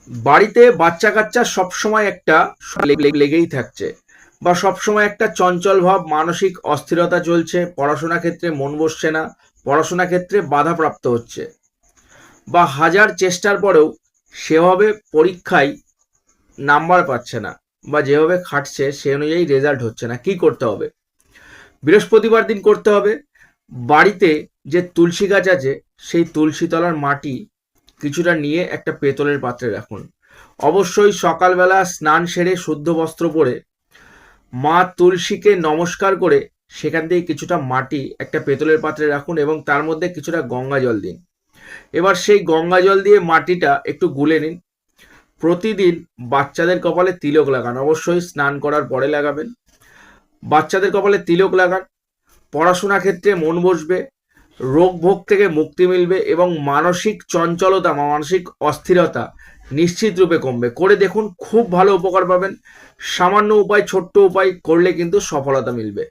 বাড়িতে বাচ্চা কাচ্চা সবসময় একটা লেগেই থাকছে, বা সবসময় একটা চঞ্চল ভাব, মানসিক অস্থিরতা চলছে, পড়াশোনা ক্ষেত্রে মন বসছে না, পড়াশোনা ক্ষেত্রে বাধাপ্রাপ্ত হচ্ছে, বা হাজার চেষ্টার পরেও সেভাবে পরীক্ষায় নাম্বার পাচ্ছে না, বা যেভাবে খাটছে সে অনুযায়ী রেজাল্ট হচ্ছে না। কি করতে হবে? বৃহস্পতিবার দিন করতে হবে, বাড়িতে যে তুলসী গাছ আছে সেই তুলসী তলার মাটি কিছুটা নিয়ে একটা পেতলের পাত্রে রাখুন। অবশ্যই সকালবেলা স্নান সেরে শুদ্ধ বস্ত্র পরে মা তুলসীকে নমস্কার করে সেখান থেকে কিছুটা মাটি একটা পেতলের পাত্রে রাখুন এবং তার মধ্যে কিছুটা গঙ্গা জল দিন। এবার সেই গঙ্গা জল দিয়ে মাটিটা একটু গুলে নিন। প্রতিদিন বাচ্চাদের কপালে তিলক লাগান, অবশ্যই স্নান করার পরে লাগাবেন। বাচ্চাদের কপালে তিলক লাগান, পড়াশোনা ক্ষেত্রে মন বসবে, রোগ ভোগ থেকে মুক্তি মিলবে এবং মানসিক চঞ্চলতা, মানসিক অস্থিরতা নিশ্চিত রূপে কমবে। করে দেখুন, খুব ভালো উপকার পাবেন। সামান্য উপায়, ছোট্ট উপায় করলে কিন্তু সফলতা মিলবে।